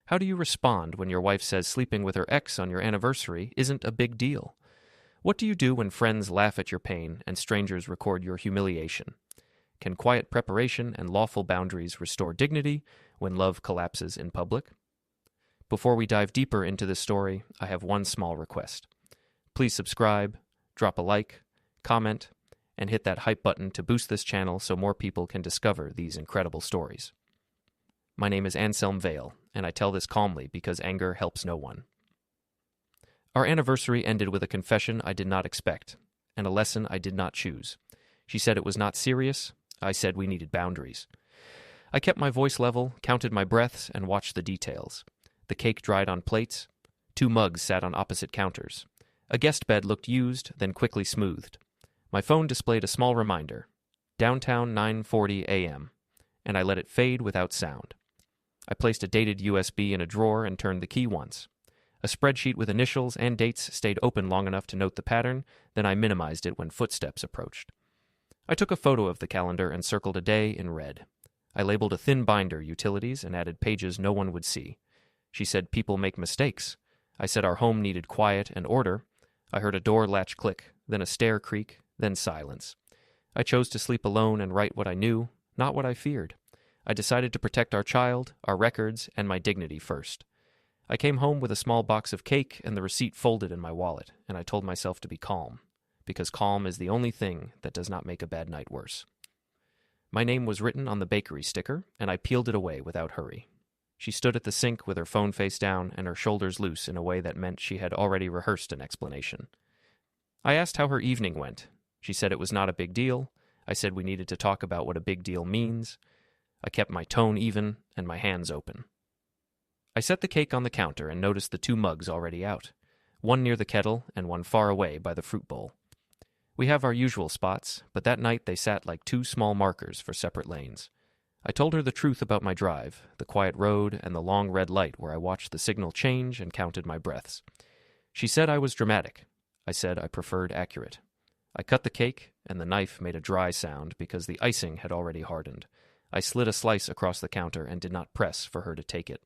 How do you respond when your wife says sleeping with her ex on your anniversary isn't a big deal? What do you do when friends laugh at your pain and strangers record your humiliation? Can quiet preparation and lawful boundaries restore dignity when love collapses in public? Before we dive deeper into this story, I have one small request. Please subscribe, drop a like, comment, and hit that hype button to boost this channel so more people can discover these incredible stories. My name is Anselm Vale, and I tell this calmly because anger helps no one. Our anniversary ended with a confession I did not expect, and a lesson I did not choose. She said it was not serious. I said we needed boundaries. I kept my voice level, counted my breaths, and watched the details. The cake dried on plates. 2 mugs sat on opposite counters. A guest bed looked used, then quickly smoothed. My phone displayed a small reminder, downtown 9:40 a.m., and I let it fade without sound. I placed a dated USB in a drawer and turned the key once. A spreadsheet with initials and dates stayed open long enough to note the pattern, then I minimized it when footsteps approached. I took a photo of the calendar and circled a day in red. I labeled a thin binder utilities and added pages no one would see. She said people make mistakes. I said our home needed quiet and order. I heard a door latch click, then a stair creak, then silence. I chose to sleep alone and write what I knew, not what I feared. I decided to protect our child, our records, and my dignity first. I came home with a small box of cake and the receipt folded in my wallet, and I told myself to be calm, because calm is the only thing that does not make a bad night worse. My name was written on the bakery sticker, and I peeled it away without hurry. She stood at the sink with her phone face down and her shoulders loose in a way that meant she had already rehearsed an explanation. I asked how her evening went. She said it was not a big deal. I said we needed to talk about what a big deal means. I kept my tone even and my hands open. I set the cake on the counter and noticed the 2 mugs already out, one near the kettle and one far away by the fruit bowl. We have our usual spots, but that night they sat like 2 small markers for separate lanes. I told her the truth about my drive, the quiet road, and the long red light where I watched the signal change and counted my breaths. She said I was dramatic. I said I preferred accurate. I cut the cake, and the knife made a dry sound because the icing had already hardened. I slid a slice across the counter and did not press for her to take it.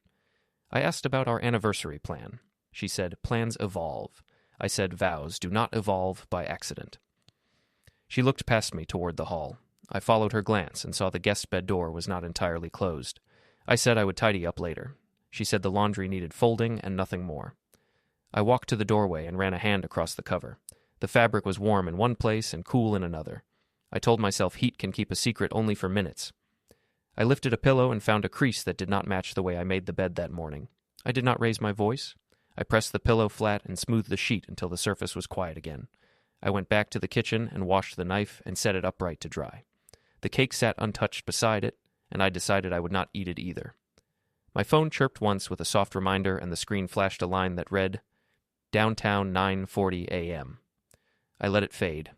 I asked about our anniversary plan. She said, plans evolve. I said, vows do not evolve by accident. She looked past me toward the hall. I followed her glance and saw the guest bed door was not entirely closed. I said I would tidy up later. She said the laundry needed folding and nothing more. I walked to the doorway and ran a hand across the cover. The fabric was warm in one place and cool in another. I told myself heat can keep a secret only for minutes. I lifted a pillow and found a crease that did not match the way I made the bed that morning. I did not raise my voice. I pressed the pillow flat and smoothed the sheet until the surface was quiet again. I went back to the kitchen and washed the knife and set it upright to dry. The cake sat untouched beside it, and I decided I would not eat it either. My phone chirped once with a soft reminder, and the screen flashed a line that read, downtown 9:40 a.m. I let it fade.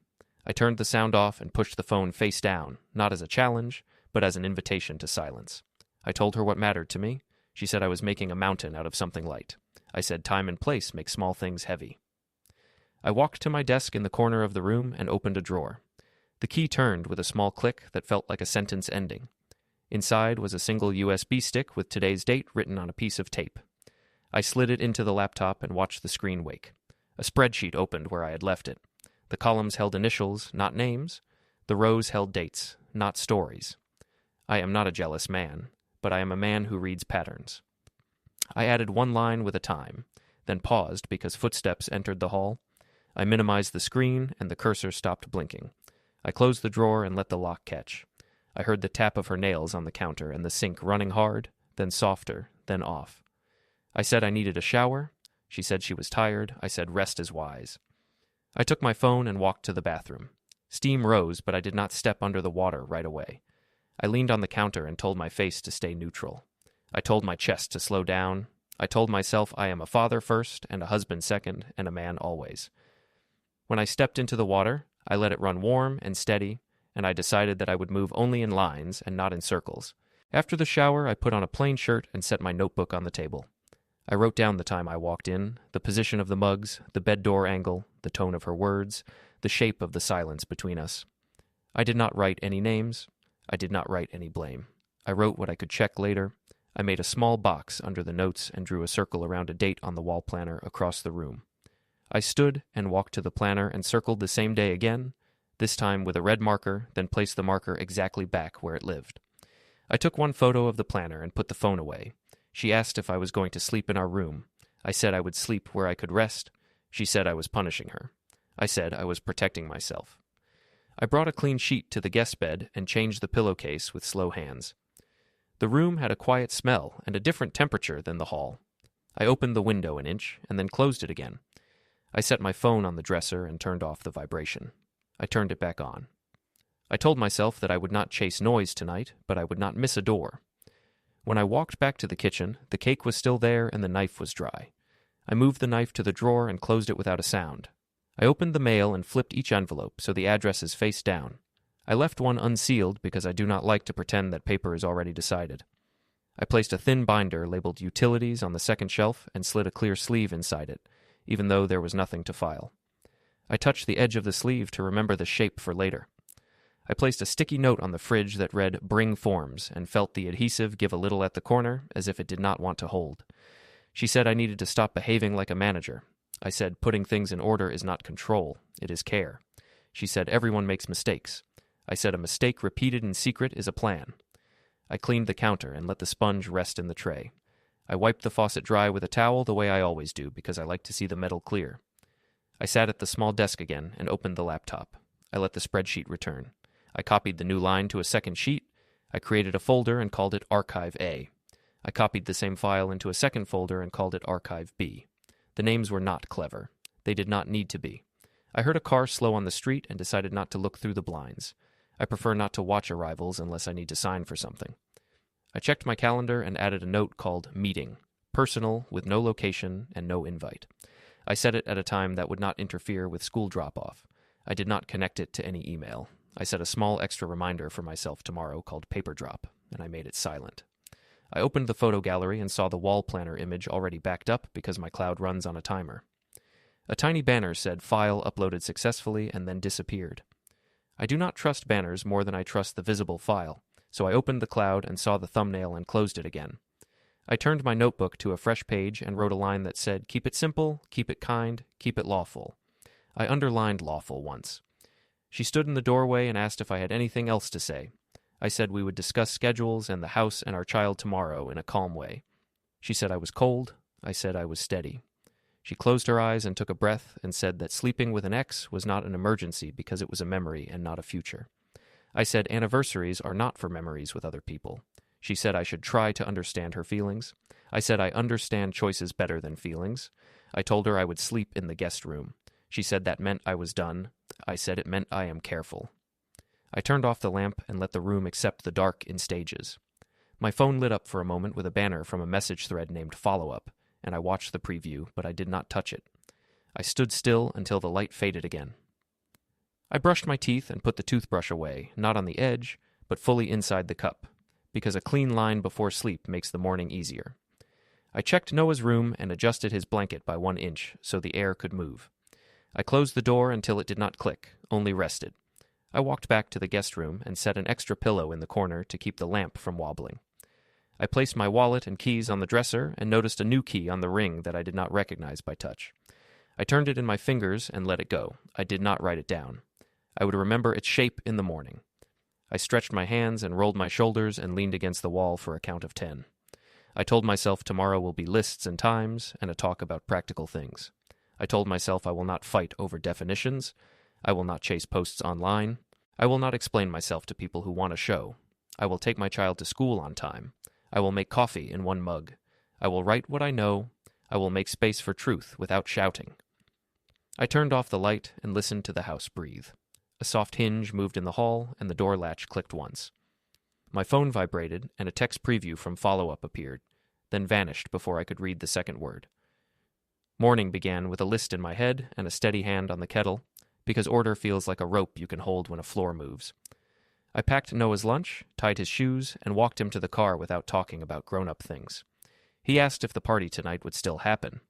I turned the sound off and pushed the phone face down, not as a challenge, but as an invitation to silence. I told her what mattered to me. She said I was making a mountain out of something light. I said time and place make small things heavy. I walked to my desk in the corner of the room and opened a drawer. The key turned with a small click that felt like a sentence ending. Inside was a single USB stick with today's date written on a piece of tape. I slid it into the laptop and watched the screen wake. A spreadsheet opened where I had left it. The columns held initials, not names. The rows held dates, not stories. I am not a jealous man, but I am a man who reads patterns. I added one line with a time, then paused because footsteps entered the hall. I minimized the screen, and the cursor stopped blinking. I closed the drawer and let the lock catch. I heard the tap of her nails on the counter and the sink running hard, then softer, then off. I said I needed a shower. She said she was tired. I said rest is wise. I took my phone and walked to the bathroom. Steam rose, but I did not step under the water right away. I leaned on the counter and told my face to stay neutral. I told my chest to slow down. I told myself I am a father first, and a husband second, and a man always. When I stepped into the water, I let it run warm and steady, and I decided that I would move only in lines and not in circles. After the shower, I put on a plain shirt and set my notebook on the table. I wrote down the time I walked in, the position of the mugs, the bed door angle, the tone of her words, the shape of the silence between us. I did not write any names. I did not write any blame. I wrote what I could check later. I made a small box under the notes and drew a circle around a date on the wall planner across the room. I stood and walked to the planner and circled the same day again, this time with a red marker, then placed the marker exactly back where it lived. I took one photo of the planner and put the phone away. She asked if I was going to sleep in our room. I said I would sleep where I could rest. She said I was punishing her. I said I was protecting myself. I brought a clean sheet to the guest bed and changed the pillowcase with slow hands. The room had a quiet smell and a different temperature than the hall. I opened the window an inch and then closed it again. I set my phone on the dresser and turned off the vibration. I turned it back on. I told myself that I would not chase noise tonight, but I would not miss a door. When I walked back to the kitchen, the cake was still there and the knife was dry. I moved the knife to the drawer and closed it without a sound. I opened the mail and flipped each envelope so the address is face down. I left one unsealed because I do not like to pretend that paper is already decided. I placed a thin binder labeled Utilities on the second shelf and slid a clear sleeve inside it, even though there was nothing to file. I touched the edge of the sleeve to remember the shape for later. I placed a sticky note on the fridge that read, "Bring forms," and felt the adhesive give a little at the corner, as if it did not want to hold. She said I needed to stop behaving like a manager. I said putting things in order is not control, it is care. She said everyone makes mistakes. I said a mistake repeated in secret is a plan. I cleaned the counter and let the sponge rest in the tray. I wiped the faucet dry with a towel the way I always do because I like to see the metal clear. I sat at the small desk again and opened the laptop. I let the spreadsheet return. I copied the new line to a second sheet. I created a folder and called it Archive A. I copied the same file into a second folder and called it Archive B. The names were not clever. They did not need to be. I heard a car slow on the street and decided not to look through the blinds. I prefer not to watch arrivals unless I need to sign for something. I checked my calendar and added a note called Meeting, personal, with no location and no invite. I set it at a time that would not interfere with school drop-off. I did not connect it to any email. I set a small extra reminder for myself tomorrow called Paper Drop, and I made it silent. I opened the photo gallery and saw the wall planner image already backed up because my cloud runs on a timer. A tiny banner said file uploaded successfully and then disappeared. I do not trust banners more than I trust the visible file, so I opened the cloud and saw the thumbnail and closed it again. I turned my notebook to a fresh page and wrote a line that said, "Keep it simple, keep it kind, keep it lawful." I underlined lawful once. She stood in the doorway and asked if I had anything else to say. I said we would discuss schedules and the house and our child tomorrow in a calm way. She said I was cold. I said I was steady. She closed her eyes and took a breath and said that sleeping with an ex was not an emergency because it was a memory and not a future. I said anniversaries are not for memories with other people. She said I should try to understand her feelings. I said I understand choices better than feelings. I told her I would sleep in the guest room. She said that meant I was done. I said it meant I am careful. I turned off the lamp and let the room accept the dark in stages. My phone lit up for a moment with a banner from a message thread named Follow Up, and I watched the preview, but I did not touch it. I stood still until the light faded again. I brushed my teeth and put the toothbrush away, not on the edge, but fully inside the cup, because a clean line before sleep makes the morning easier. I checked Noah's room and adjusted his blanket by 1 inch so the air could move. I closed the door until it did not click, only rested. I walked back to the guest room and set an extra pillow in the corner to keep the lamp from wobbling. I placed my wallet and keys on the dresser and noticed a new key on the ring that I did not recognize by touch. I turned it in my fingers and let it go. I did not write it down. I would remember its shape in the morning. I stretched my hands and rolled my shoulders and leaned against the wall for a count of 10. I told myself tomorrow will be lists and times and a talk about practical things. I told myself I will not fight over definitions. I will not chase posts online. I will not explain myself to people who want a show. I will take my child to school on time. I will make coffee in 1 mug. I will write what I know. I will make space for truth without shouting. I turned off the light and listened to the house breathe. A soft hinge moved in the hall, and the door latch clicked once. My phone vibrated, and a text preview from Follow Up appeared, then vanished before I could read the second word. Morning began with a list in my head and a steady hand on the kettle, because order feels like a rope you can hold when a floor moves. I packed Noah's lunch, tied his shoes, and walked him to the car without talking about grown-up things. He asked if the party tonight would still happen.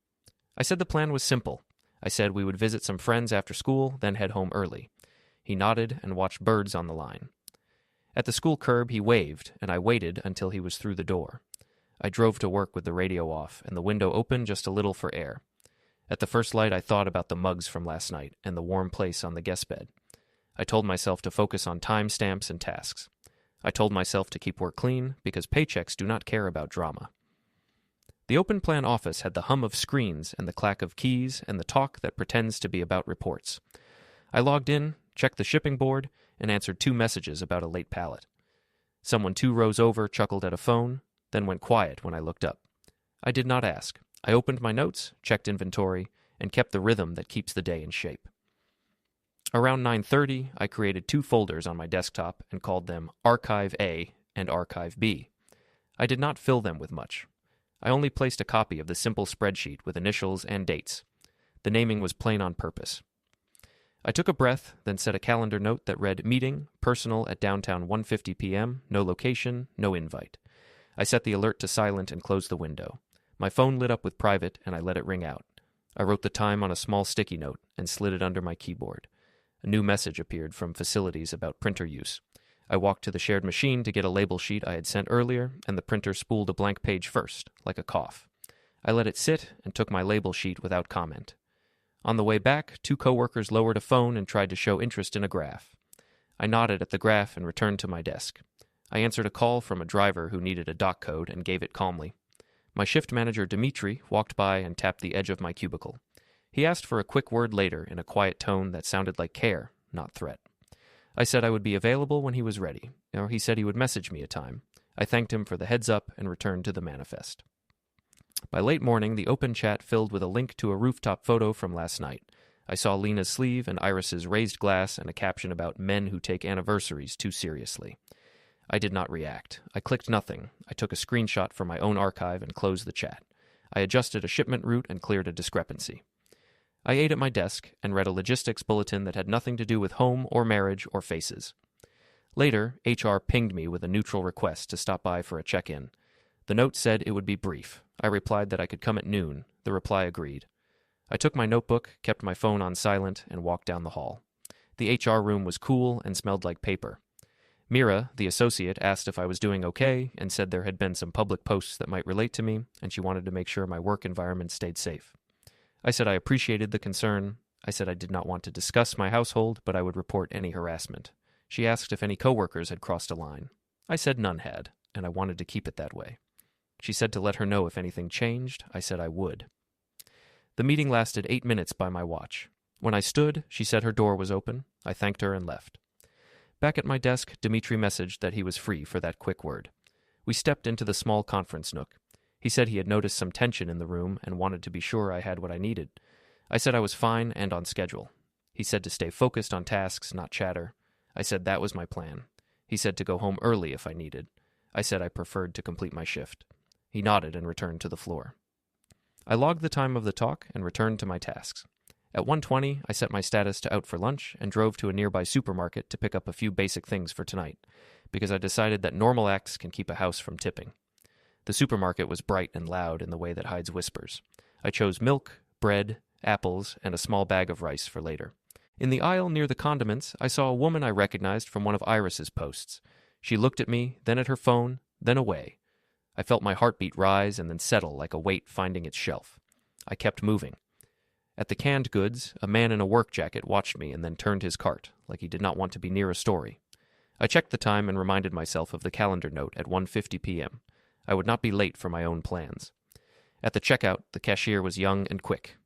I said the plan was simple. I said we would visit some friends after school, then head home early. He nodded and watched birds on the line. At the school curb, he waved, and I waited until he was through the door. I drove to work with the radio off and the window open just a little for air. At the first light, I thought about the mugs from last night and the warm place on the guest bed. I told myself to focus on time stamps and tasks. I told myself to keep work clean because paychecks do not care about drama. The open plan office had the hum of screens and the clack of keys and the talk that pretends to be about reports. I logged in, checked the shipping board, and answered 2 messages about a late pallet. Someone 2 rows over chuckled at a phone, then went quiet when I looked up. I did not ask. I opened my notes, checked inventory, and kept the rhythm that keeps the day in shape. Around 9:30, I created 2 folders on my desktop and called them Archive A and Archive B. I did not fill them with much. I only placed a copy of the simple spreadsheet with initials and dates. The naming was plain on purpose. I took a breath, then set a calendar note that read Meeting, Personal at downtown 1:50 p.m., no location, no invite. I set the alert to silent and closed the window. My phone lit up with private, and I let it ring out. I wrote the time on a small sticky note and slid it under my keyboard. A new message appeared from facilities about printer use. I walked to the shared machine to get a label sheet I had sent earlier, and the printer spooled a blank page first, like a cough. I let it sit and took my label sheet without comment. On the way back, 2 coworkers lowered a phone and tried to show interest in a graph. I nodded at the graph and returned to my desk. I answered a call from a driver who needed a doc code and gave it calmly. My shift manager, Dimitri, walked by and tapped the edge of my cubicle. He asked for a quick word later in a quiet tone that sounded like care, not threat. I said I would be available when he was ready, or he said he would message me a time. I thanked him for the heads up and returned to the manifest. By late morning, the open chat filled with a link to a rooftop photo from last night. I saw Lena's sleeve and Iris's raised glass and a caption about men who take anniversaries too seriously. I did not react. I clicked nothing. I took a screenshot from my own archive and closed the chat. I adjusted a shipment route and cleared a discrepancy. I ate at my desk and read a logistics bulletin that had nothing to do with home or marriage or faces. Later, HR pinged me with a neutral request to stop by for a check-in. The note said it would be brief. I replied that I could come at noon. The reply agreed. I took my notebook, kept my phone on silent, and walked down the hall. The HR room was cool and smelled like paper. Mira, the associate, asked if I was doing okay and said there had been some public posts that might relate to me, and she wanted to make sure my work environment stayed safe. I said I appreciated the concern. I said I did not want to discuss my household, but I would report any harassment. She asked if any coworkers had crossed a line. I said none had, and I wanted to keep it that way. She said to let her know if anything changed. I said I would. The meeting lasted 8 minutes by my watch. When I stood, she said her door was open. I thanked her and left. Back at my desk, Dimitri messaged that he was free for that quick word. We stepped into the small conference nook. He said he had noticed some tension in the room and wanted to be sure I had what I needed. I said I was fine and on schedule. He said to stay focused on tasks, not chatter. I said that was my plan. He said to go home early if I needed. I said I preferred to complete my shift. He nodded and returned to the floor. I logged the time of the talk and returned to my tasks. At 1:20, I set my status to out for lunch and drove to a nearby supermarket to pick up a few basic things for tonight, because I decided that normal acts can keep a house from tipping. The supermarket was bright and loud in the way that hides whispers. I chose milk, bread, apples, and a small bag of rice for later. In the aisle near the condiments, I saw a woman I recognized from one of Iris's posts. She looked at me, then at her phone, then away. I felt my heartbeat rise and then settle like a weight finding its shelf. I kept moving. At the canned goods, a man in a work jacket watched me and then turned his cart, like he did not want to be near a story. I checked the time and reminded myself of the calendar note at 1:50 p.m. I would not be late for my own plans. At the checkout, the cashier was young and quick.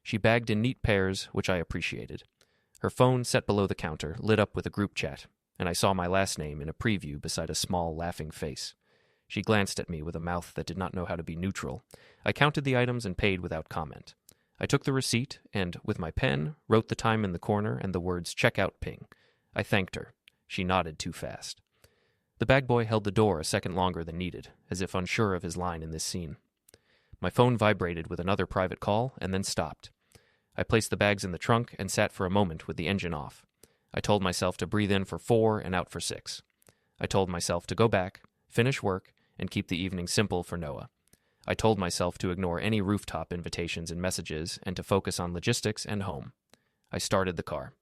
She bagged in neat pairs, which I appreciated. Her phone set below the counter lit up with a group chat, and I saw my last name in a preview beside a small, laughing face. She glanced at me with a mouth that did not know how to be neutral. I counted the items and paid without comment. I took the receipt and, with my pen, wrote the time in the corner and the words checkout ping. I thanked her. She nodded too fast. The bag boy held the door a second longer than needed, as if unsure of his line in this scene. My phone vibrated with another private call and then stopped. I placed the bags in the trunk and sat for a moment with the engine off. I told myself to breathe in for 4 and out for 6. I told myself to go back, finish work, and keep the evening simple for Noah. I told myself to ignore any rooftop invitations and messages and to focus on logistics and home. I started the car.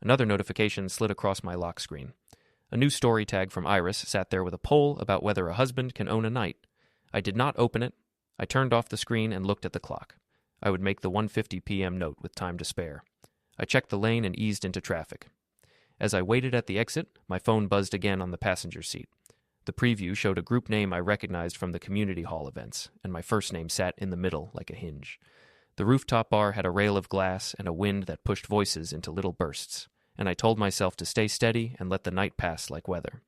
Another notification slid across my lock screen. A new story tag from Iris sat there with a poll about whether a husband can own a knight. I did not open it. I turned off the screen and looked at the clock. I would make the 1:50 p.m. note with time to spare. I checked the lane and eased into traffic. As I waited at the exit, my phone buzzed again on the passenger seat. The preview showed a group name I recognized from the community hall events, and my first name sat in the middle like a hinge. The rooftop bar had a rail of glass and a wind that pushed voices into little bursts, and I told myself to stay steady and let the night pass like weather.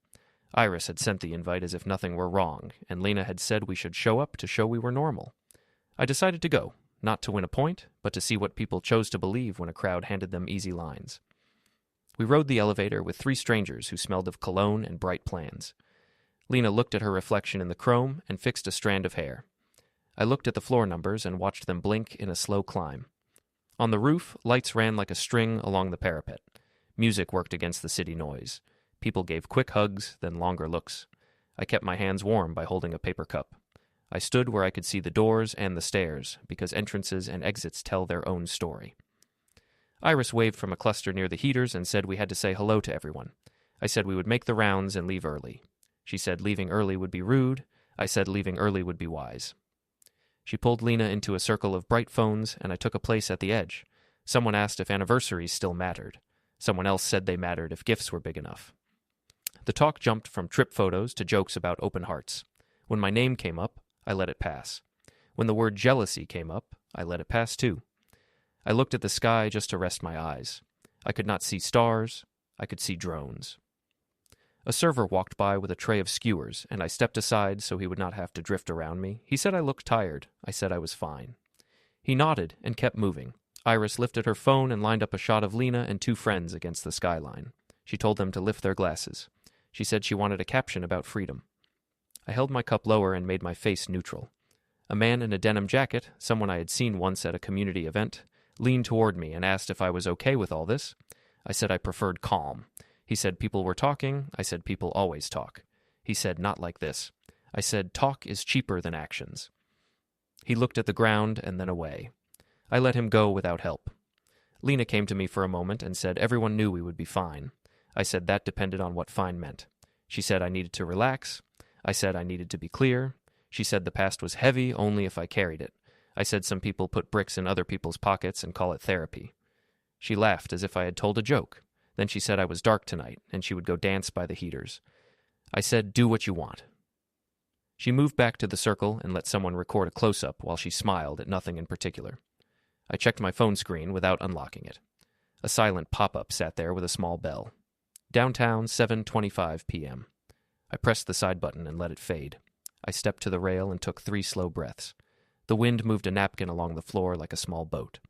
Iris had sent the invite as if nothing were wrong, and Lena had said we should show up to show we were normal. I decided to go, not to win a point, but to see what people chose to believe when a crowd handed them easy lines. We rode the elevator with 3 strangers who smelled of cologne and bright plans. Lena looked at her reflection in the chrome and fixed a strand of hair. I looked at the floor numbers and watched them blink in a slow climb. On the roof, lights ran like a string along the parapet. Music worked against the city noise. People gave quick hugs, then longer looks. I kept my hands warm by holding a paper cup. I stood where I could see the doors and the stairs, because entrances and exits tell their own story. Iris waved from a cluster near the heaters and said we had to say hello to everyone. I said we would make the rounds and leave early. She said leaving early would be rude. I said leaving early would be wise. She pulled Lena into a circle of bright phones, and I took a place at the edge. Someone asked if anniversaries still mattered. Someone else said they mattered if gifts were big enough. The talk jumped from trip photos to jokes about open hearts. When my name came up, I let it pass. When the word jealousy came up, I let it pass too. I looked at the sky just to rest my eyes. I could not see stars. I could see drones. A server walked by with a tray of skewers, and I stepped aside so he would not have to drift around me. He said I looked tired. I said I was fine. He nodded and kept moving. Iris lifted her phone and lined up a shot of Lena and 2 friends against the skyline. She told them to lift their glasses. She said she wanted a caption about freedom. I held my cup lower and made my face neutral. A man in a denim jacket, someone I had seen once at a community event, leaned toward me and asked if I was okay with all this. I said I preferred calm. He said people were talking. I said people always talk. He said not like this. I said talk is cheaper than actions. He looked at the ground and then away. I let him go without help. Lena came to me for a moment and said everyone knew we would be fine. I said that depended on what fine meant. She said I needed to relax. I said I needed to be clear. She said the past was heavy only if I carried it. I said some people put bricks in other people's pockets and call it therapy. She laughed as if I had told a joke. Then she said I was dark tonight, and she would go dance by the heaters. I said, do what you want. She moved back to the circle and let someone record a close-up while she smiled at nothing in particular. I checked my phone screen without unlocking it. A silent pop-up sat there with a small bell. Downtown, 7:25 p.m. I pressed the side button and let it fade. I stepped to the rail and took 3 slow breaths. The wind moved a napkin along the floor like a small boat.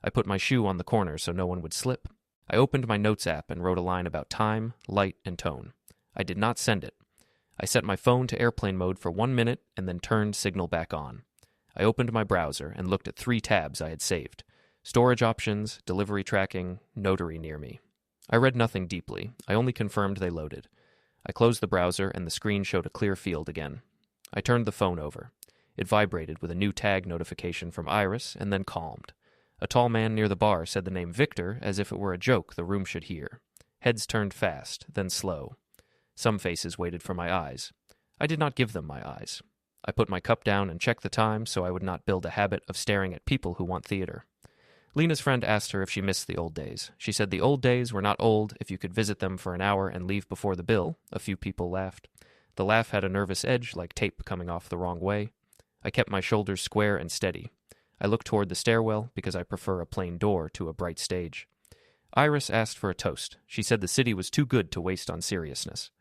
I put my shoe on the corner so no one would slip. I opened my notes app and wrote a line about time, light, and tone. I did not send it. I set my phone to airplane mode for 1 minute and then turned Signal back on. I opened my browser and looked at 3 tabs I had saved. Storage options, delivery tracking, notary near me. I read nothing deeply. I only confirmed they loaded. I closed the browser and the screen showed a clear field again. I turned the phone over. It vibrated with a new tag notification from Iris and then calmed. A tall man near the bar said the name Victor as if it were a joke the room should hear. Heads turned fast, then slow. Some faces waited for my eyes. I did not give them my eyes. I put my cup down and checked the time so I would not build a habit of staring at people who want theater. Lena's friend asked her if she missed the old days. She said the old days were not old if you could visit them for an hour and leave before the bill. A few people laughed. The laugh had a nervous edge like tape coming off the wrong way. I kept my shoulders square and steady. I looked toward the stairwell because I prefer a plain door to a bright stage. Iris asked for a toast. She said the city was too good to waste on seriousness.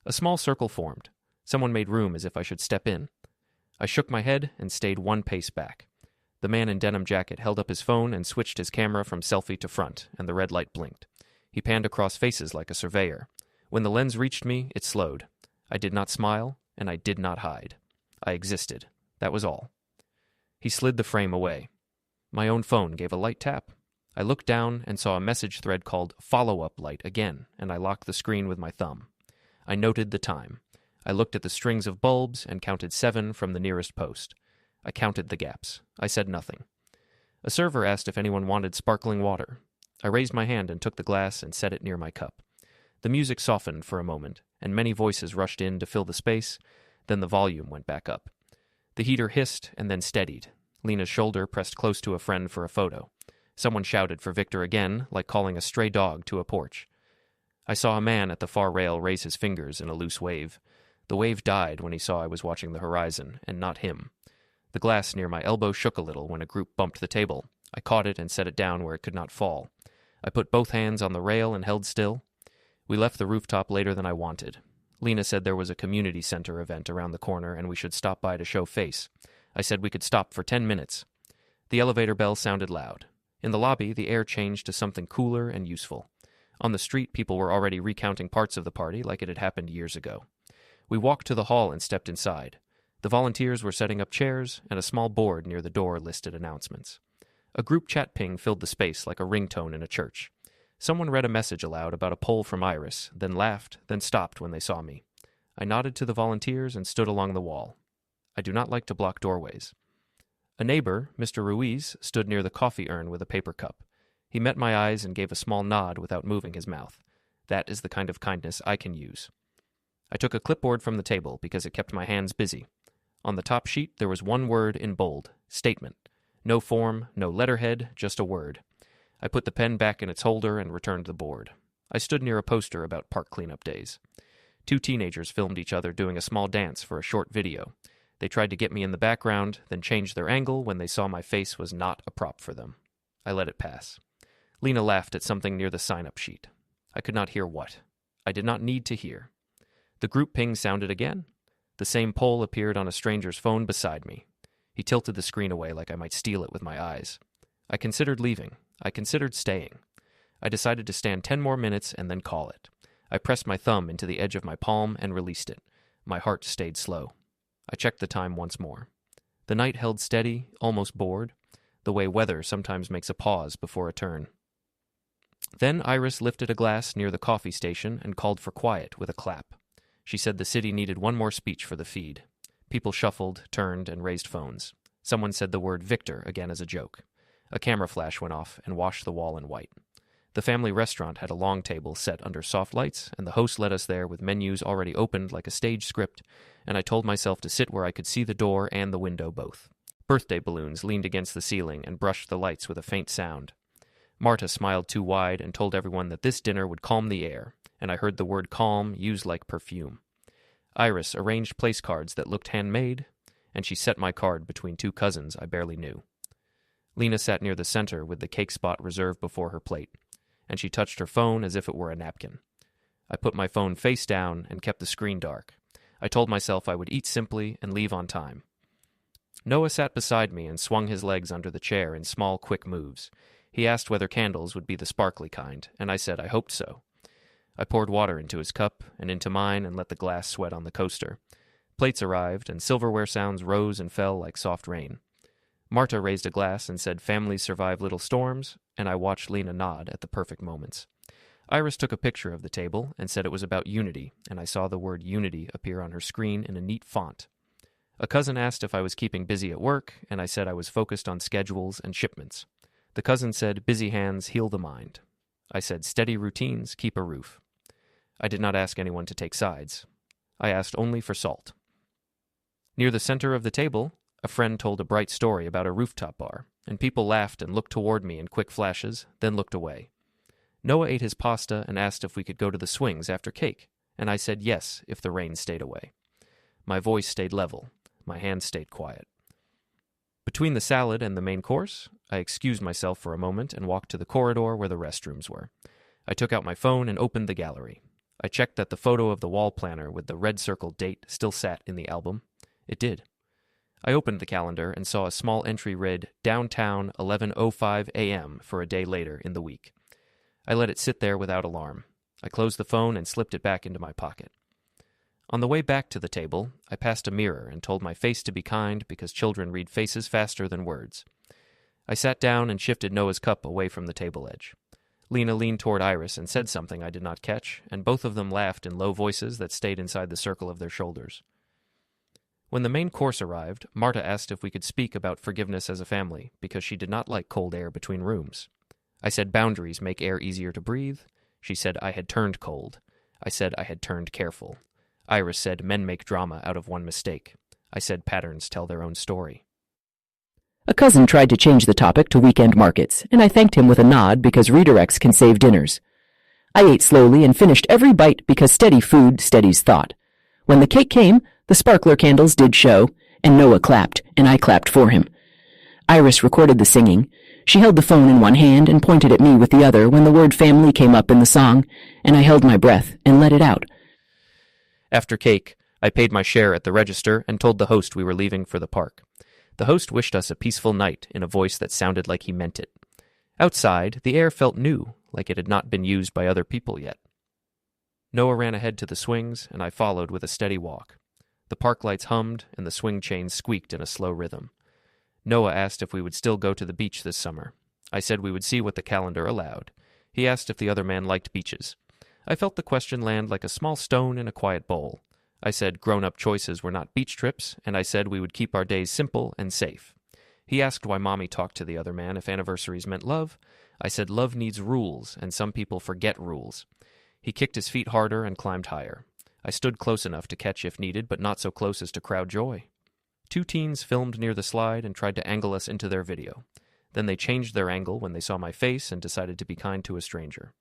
A small circle formed. Someone made room as if I should step in. I shook my head and stayed 1 pace back. The man in denim jacket held up his phone and switched his camera from selfie to front, and the red light blinked. He panned across faces like a surveyor. When the lens reached me, it slowed. I did not smile, and I did not hide. I existed. That was all. He slid the frame away. My own phone gave a light tap. I looked down and saw a message thread called Follow-Up Light again, and I locked the screen with my thumb. I noted the time. I looked at the strings of bulbs and counted 7 from the nearest post. I counted the gaps. I said nothing. A server asked if anyone wanted sparkling water. I raised my hand and took the glass and set it near my cup. The music softened for a moment, and many voices rushed in to fill the space. Then the volume went back up. The heater hissed and then steadied. Lena's shoulder pressed close to a friend for a photo. Someone shouted for Victor again, like calling a stray dog to a porch. I saw a man at the far rail raise his fingers in a loose wave. The wave died when he saw I was watching the horizon, and not him. The glass near my elbow shook a little when a group bumped the table. I caught it and set it down where it could not fall. I put both hands on the rail and held still. We left the rooftop later than I wanted. Lena said there was a community center event around the corner and we should stop by to show face. I said we could stop for 10 minutes. The elevator bell sounded loud. In the lobby, the air changed to something cooler and useful. On the street, people were already recounting parts of the party like it had happened years ago. We walked to the hall and stepped inside. The volunteers were setting up chairs, and a small board near the door listed announcements. A group chat ping filled the space like a ringtone in a church. Someone read a message aloud about a poll from Iris, then laughed, then stopped when they saw me. I nodded to the volunteers and stood along the wall. I do not like to block doorways. A neighbor, Mr. Ruiz, stood near the coffee urn with a paper cup. He met my eyes and gave a small nod without moving his mouth. That is the kind of kindness I can use. I took a clipboard from the table because it kept my hands busy. On the top sheet there was one word in bold, statement. No form, no letterhead, just a word. I put the pen back in its holder and returned the board. I stood near a poster about park cleanup days. 2 teenagers filmed each other doing a small dance for a short video. They tried to get me in the background, then changed their angle when they saw my face was not a prop for them. I let it pass. Lena laughed at something near the sign-up sheet. I could not hear what. I did not need to hear. The group ping sounded again. The same poll appeared on a stranger's phone beside me. He tilted the screen away like I might steal it with my eyes. I considered leaving. I considered staying. I decided to stand 10 more minutes and then call it. I pressed my thumb into the edge of my palm and released it. My heart stayed slow. I checked the time once more. The night held steady, almost bored, the way weather sometimes makes a pause before a turn. Then Iris lifted a glass near the coffee station and called for quiet with a clap. She said the city needed one more speech for the feed. People shuffled, turned, and raised phones. Someone said the word Victor again as a joke. A camera flash went off and washed the wall in white. The family restaurant had a long table set under soft lights, and the host led us there with menus already opened like a stage script, and I told myself to sit where I could see the door and the window both. Birthday balloons leaned against the ceiling and brushed the lights with a faint sound. Marta smiled too wide and told everyone that this dinner would calm the air, and I heard the word calm used like perfume. Iris arranged place cards that looked handmade, and she set my card between 2 cousins I barely knew. Lena sat near the center with the cake spot reserved before her plate, and she touched her phone as if it were a napkin. I put my phone face down and kept the screen dark. I told myself I would eat simply and leave on time. Noah sat beside me and swung his legs under the chair in small, quick moves. He asked whether candles would be the sparkly kind, and I said I hoped so. I poured water into his cup and into mine and let the glass sweat on the coaster. Plates arrived, and silverware sounds rose and fell like soft rain. Marta raised a glass and said families survive little storms, and I watched Lena nod at the perfect moments. Iris took a picture of the table and said it was about unity, and I saw the word unity appear on her screen in a neat font. A cousin asked if I was keeping busy at work, and I said I was focused on schedules and shipments. The cousin said, busy hands heal the mind. I said, steady routines keep a roof. I did not ask anyone to take sides. I asked only for salt. Near the center of the table, a friend told a bright story about a rooftop bar, and people laughed and looked toward me in quick flashes, then looked away. Noah ate his pasta and asked if we could go to the swings after cake, and I said yes if the rain stayed away. My voice stayed level. My hands stayed quiet. Between the salad and the main course, I excused myself for a moment and walked to the corridor where the restrooms were. I took out my phone and opened the gallery. I checked that the photo of the wall planner with the red circle date still sat in the album. It did. I opened the calendar and saw a small entry read, Downtown, 11:05 a.m. for a day later in the week. I let it sit there without alarm. I closed the phone and slipped it back into my pocket. On the way back to the table, I passed a mirror and told my face to be kind because children read faces faster than words. I sat down and shifted Noah's cup away from the table edge. Lena leaned toward Iris and said something I did not catch, and both of them laughed in low voices that stayed inside the circle of their shoulders. When the main course arrived, Marta asked if we could speak about forgiveness as a family, because she did not like cold air between rooms. I said boundaries make air easier to breathe. She said I had turned cold. I said I had turned careful. Iris said men make drama out of one mistake. I said patterns tell their own story. A cousin tried to change the topic to weekend markets, and I thanked him with a nod because redirects can save dinners. I ate slowly and finished every bite because steady food steadies thought. When the cake came, the sparkler candles did show, and Noah clapped, and I clapped for him. Iris recorded the singing. She held the phone in one hand and pointed at me with the other when the word family came up in the song, and I held my breath and let it out. After cake, I paid my share at the register and told the host we were leaving for the park. The host wished us a peaceful night in a voice that sounded like he meant it. Outside, the air felt new, like it had not been used by other people yet. Noah ran ahead to the swings, and I followed with a steady walk. The park lights hummed, and the swing chains squeaked in a slow rhythm. Noah asked if we would still go to the beach this summer. I said we would see what the calendar allowed. He asked if the other man liked beaches. I felt the question land like a small stone in a quiet bowl. I said grown-up choices were not beach trips, and I said we would keep our days simple and safe. He asked why Mommy talked to the other man if anniversaries meant love. I said love needs rules, and some people forget rules. He kicked his feet harder and climbed higher. I stood close enough to catch if needed, but not so close as to crowd joy. 2 teens filmed near the slide and tried to angle us into their video. Then they changed their angle when they saw my face and decided to be kind to a stranger.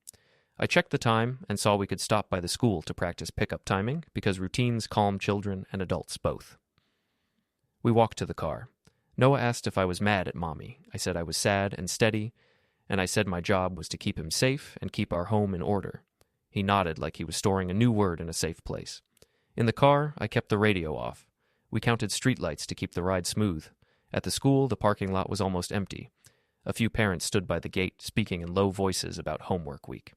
I checked the time and saw we could stop by the school to practice pickup timing because routines calm children and adults both. We walked to the car. Noah asked if I was mad at Mommy. I said I was sad and steady, and I said my job was to keep him safe and keep our home in order. He nodded like he was storing a new word in a safe place. In the car, I kept the radio off. We counted streetlights to keep the ride smooth. At the school, the parking lot was almost empty. A few parents stood by the gate, speaking in low voices about homework week.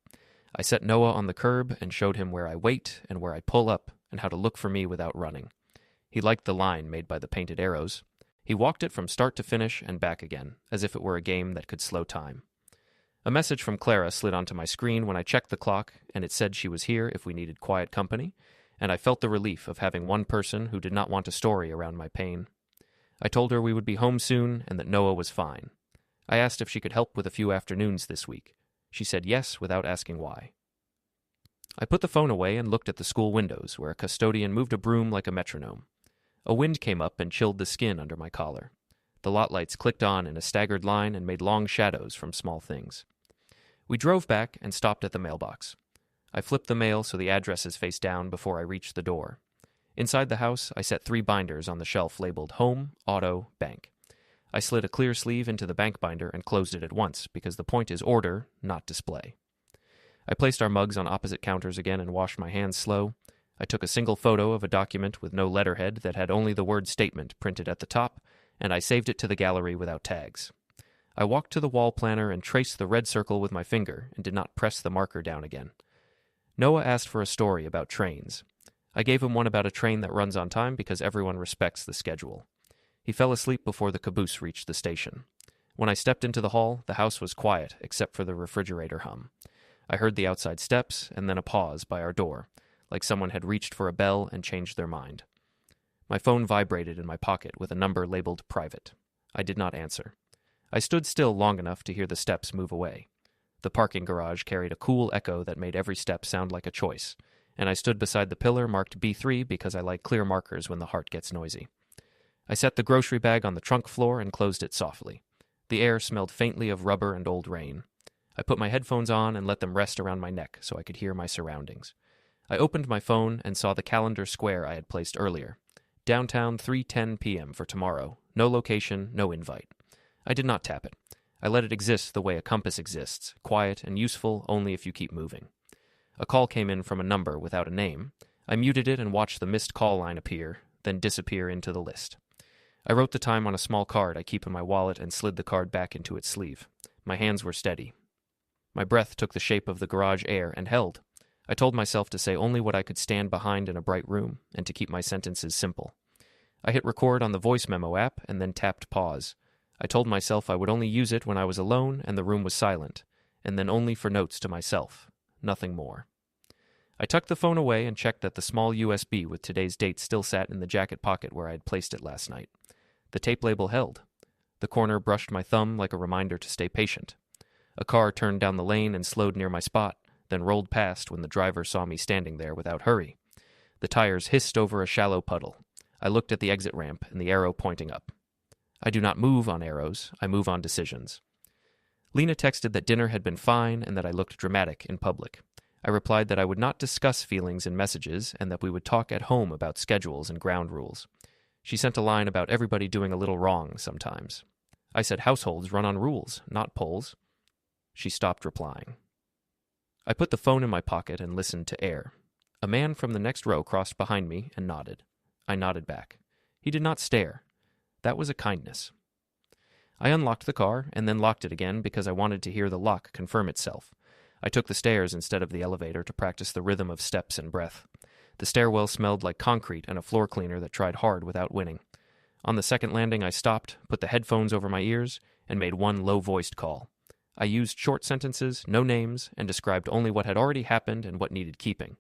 I set Noah on the curb and showed him where I wait and where I pull up and how to look for me without running. He liked the line made by the painted arrows. He walked it from start to finish and back again, as if it were a game that could slow time. A message from Clara slid onto my screen when I checked the clock, and it said she was here if we needed quiet company, and I felt the relief of having one person who did not want a story around my pain. I told her we would be home soon and that Noah was fine. I asked if she could help with a few afternoons this week. She said yes without asking why. I put the phone away and looked at the school windows, where a custodian moved a broom like a metronome. A wind came up and chilled the skin under my collar. The lot lights clicked on in a staggered line and made long shadows from small things. We drove back and stopped at the mailbox. I flipped the mail so the address is face down before I reached the door. Inside the house, I set 3 binders on the shelf labeled Home, Auto, Bank. I slid a clear sleeve into the bank binder and closed it at once because the point is order, not display. I placed our mugs on opposite counters again and washed my hands slow. I took a single photo of a document with no letterhead that had only the word statement printed at the top, and I saved it to the gallery without tags. I walked to the wall planner and traced the red circle with my finger and did not press the marker down again. Noah asked for a story about trains. I gave him one about a train that runs on time because everyone respects the schedule. He fell asleep before the caboose reached the station. When I stepped into the hall, the house was quiet except for the refrigerator hum. I heard the outside steps and then a pause by our door, like someone had reached for a bell and changed their mind. My phone vibrated in my pocket with a number labeled private. I did not answer. I stood still long enough to hear the steps move away. The parking garage carried a cool echo that made every step sound like a choice, and I stood beside the pillar marked B3 because I like clear markers when the heart gets noisy. I set the grocery bag on the trunk floor and closed it softly. The air smelled faintly of rubber and old rain. I put my headphones on and let them rest around my neck so I could hear my surroundings. I opened my phone and saw the calendar square I had placed earlier. Downtown 3:10 p.m. for tomorrow. No location, no invite. I did not tap it. I let it exist the way a compass exists, quiet and useful only if you keep moving. A call came in from a number without a name. I muted it and watched the missed call line appear, then disappear into the list. I wrote the time on a small card I keep in my wallet and slid the card back into its sleeve. My hands were steady. My breath took the shape of the garage air and held. I told myself to say only what I could stand behind in a bright room and to keep my sentences simple. I hit record on the voice memo app and then tapped pause. I told myself I would only use it when I was alone and the room was silent, and then only for notes to myself, nothing more. I tucked the phone away and checked that the small USB with today's date still sat in the jacket pocket where I had placed it last night. The tape label held. The corner brushed my thumb like a reminder to stay patient. A car turned down the lane and slowed near my spot, then rolled past when the driver saw me standing there without hurry. The tires hissed over a shallow puddle. I looked at the exit ramp and the arrow pointing up. I do not move on arrows, I move on decisions. Lena texted that dinner had been fine and that I looked dramatic in public. I replied that I would not discuss feelings in messages and that we would talk at home about schedules and ground rules. She sent a line about everybody doing a little wrong sometimes. I said households run on rules, not polls. She stopped replying. I put the phone in my pocket and listened to air. A man from the next row crossed behind me and nodded. I nodded back. He did not stare. That was a kindness. I unlocked the car and then locked it again because I wanted to hear the lock confirm itself. I took the stairs instead of the elevator to practice the rhythm of steps and breath. The stairwell smelled like concrete and a floor cleaner that tried hard without winning. On the second landing, I stopped, put the headphones over my ears, and made one low-voiced call. I used short sentences, no names, and described only what had already happened and what needed keeping.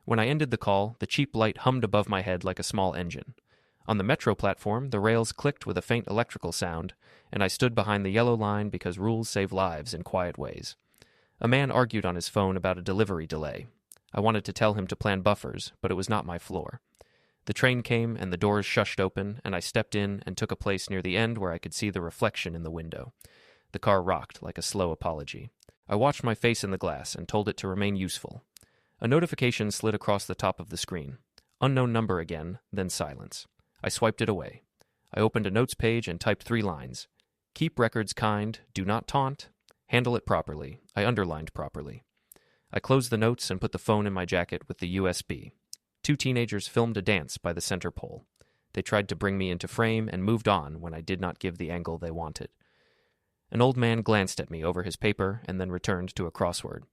When I ended the call, the cheap light hummed above my head like a small engine. On the metro platform, the rails clicked with a faint electrical sound, and I stood behind the yellow line because rules save lives in quiet ways. A man argued on his phone about a delivery delay. I wanted to tell him to plan buffers, but it was not my floor. The train came and the doors shushed open, and I stepped in and took a place near the end where I could see the reflection in the window. The car rocked like a slow apology. I watched my face in the glass and told it to remain useful. A notification slid across the top of the screen. Unknown number again, then silence. I swiped it away. I opened a notes page and typed 3 lines. Keep records kind, do not taunt, handle it properly. I underlined properly. I closed the notes and put the phone in my jacket with the USB. 2 teenagers filmed a dance by the center pole. They tried to bring me into frame and moved on when I did not give the angle they wanted. An old man glanced at me over his paper and then returned to a crossword.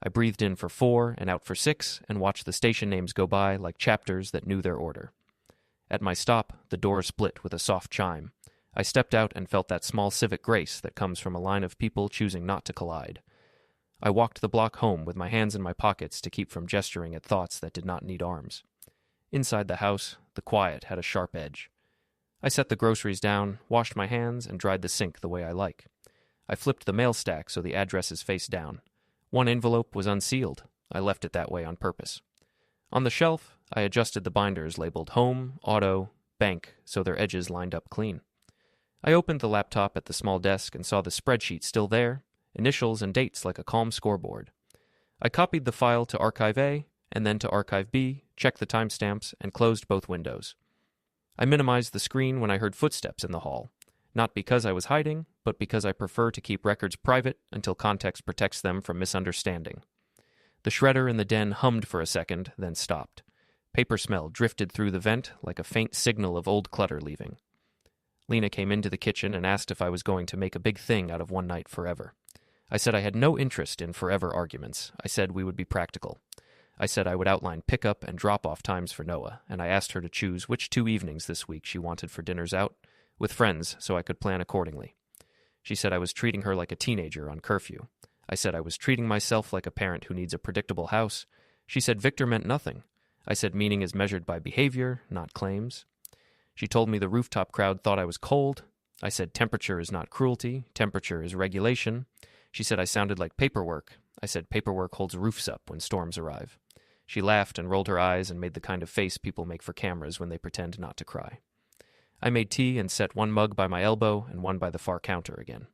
I breathed in for 4 and out for 6 and watched the station names go by like chapters that knew their order. At my stop, the door split with a soft chime. I stepped out and felt that small civic grace that comes from a line of people choosing not to collide. I walked the block home with my hands in my pockets to keep from gesturing at thoughts that did not need arms. Inside the house, the quiet had a sharp edge. I set the groceries down, washed my hands, and dried the sink the way I like. I flipped the mail stack so the address is face down. One envelope was unsealed. I left it that way on purpose. On the shelf, I adjusted the binders labeled Home, Auto, Bank so their edges lined up clean. I opened the laptop at the small desk and saw the spreadsheet still there, initials and dates like a calm scoreboard. I copied the file to Archive A and then to Archive B, checked the timestamps, and closed both windows. I minimized the screen when I heard footsteps in the hall, not because I was hiding, but because I prefer to keep records private until context protects them from misunderstanding. The shredder in the den hummed for a second, then stopped. Paper smell drifted through the vent like a faint signal of old clutter leaving. Lena came into the kitchen and asked if I was going to make a big thing out of one night forever. I said I had no interest in forever arguments. I said we would be practical. I said I would outline pickup and drop-off times for Noah, and I asked her to choose which 2 evenings this week she wanted for dinners out, with friends, so I could plan accordingly. She said I was treating her like a teenager on curfew. I said I was treating myself like a parent who needs a predictable house. She said Victor meant nothing. I said meaning is measured by behavior, not claims. She told me the rooftop crowd thought I was cold. I said temperature is not cruelty, temperature is regulation. She said I sounded like paperwork. I said paperwork holds roofs up when storms arrive. She laughed and rolled her eyes and made the kind of face people make for cameras when they pretend not to cry. I made tea and set one mug by my elbow and one by the far counter again.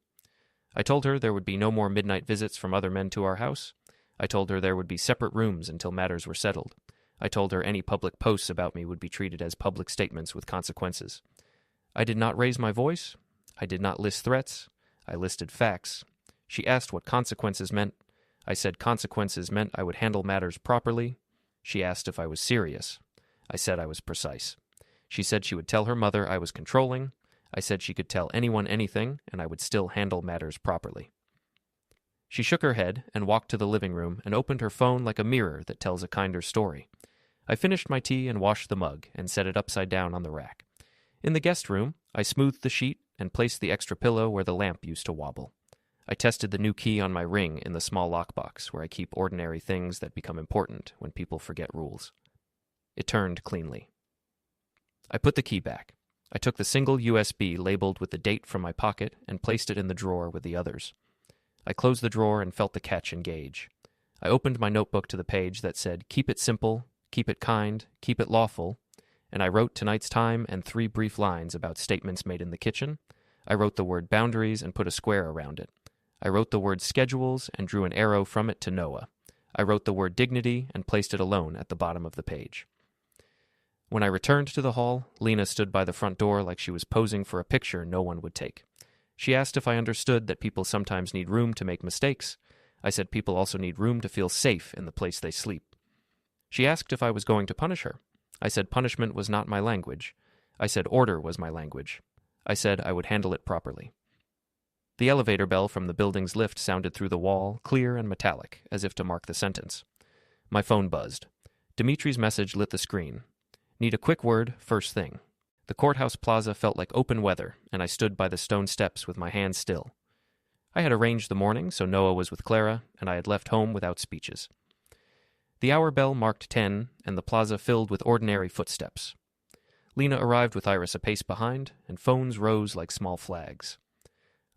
I told her there would be no more midnight visits from other men to our house. I told her there would be separate rooms until matters were settled. I told her any public posts about me would be treated as public statements with consequences. I did not raise my voice. I did not list threats. I listed facts. She asked what consequences meant. I said consequences meant I would handle matters properly. She asked if I was serious. I said I was precise. She said she would tell her mother I was controlling. I said she could tell anyone anything, and I would still handle matters properly. She shook her head and walked to the living room and opened her phone like a mirror that tells a kinder story. I finished my tea and washed the mug and set it upside down on the rack. In the guest room, I smoothed the sheet and placed the extra pillow where the lamp used to wobble. I tested the new key on my ring in the small lockbox where I keep ordinary things that become important when people forget rules. It turned cleanly. I put the key back. I took the single USB labeled with the date from my pocket and placed it in the drawer with the others. I closed the drawer and felt the catch engage. I opened my notebook to the page that said, "Keep it simple, keep it kind, keep it lawful," and I wrote tonight's time and 3 brief lines about statements made in the kitchen. I wrote the word boundaries and put a square around it. I wrote the word schedules and drew an arrow from it to Noah. I wrote the word dignity and placed it alone at the bottom of the page. When I returned to the hall, Lena stood by the front door like she was posing for a picture no one would take. She asked if I understood that people sometimes need room to make mistakes. I said people also need room to feel safe in the place they sleep. She asked if I was going to punish her. I said punishment was not my language. I said order was my language. I said I would handle it properly. The elevator bell from the building's lift sounded through the wall, clear and metallic, as if to mark the sentence. My phone buzzed. Dimitri's message lit the screen. Need a quick word, first thing. The courthouse plaza felt like open weather, and I stood by the stone steps with my hands still. I had arranged the morning, so Noah was with Clara, and I had left home without speeches. The hour bell marked 10, and the plaza filled with ordinary footsteps. Lena arrived with Iris a pace behind, and phones rose like small flags.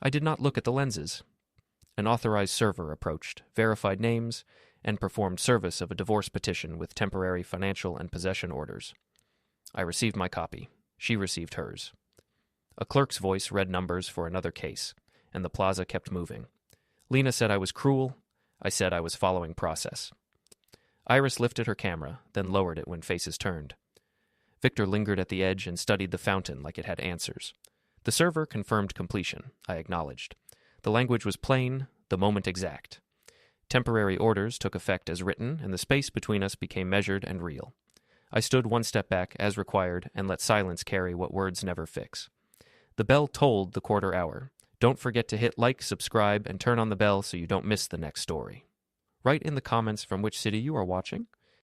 I did not look at the lenses. An authorized server approached, verified names, and performed service of a divorce petition with temporary financial and possession orders. I received my copy. She received hers. A clerk's voice read numbers for another case, and the plaza kept moving. Lena said I was cruel. I said I was following process. Iris lifted her camera, then lowered it when faces turned. Victor lingered at the edge and studied the fountain like it had answers. The server confirmed completion, I acknowledged. The language was plain, the moment exact. Temporary orders took effect as written, and the space between us became measured and real. I stood one step back, as required, and let silence carry what words never fix. The bell tolled the quarter hour. Don't forget to hit like, subscribe, and turn on the bell so you don't miss the next story. Write in the comments from which city you are watching.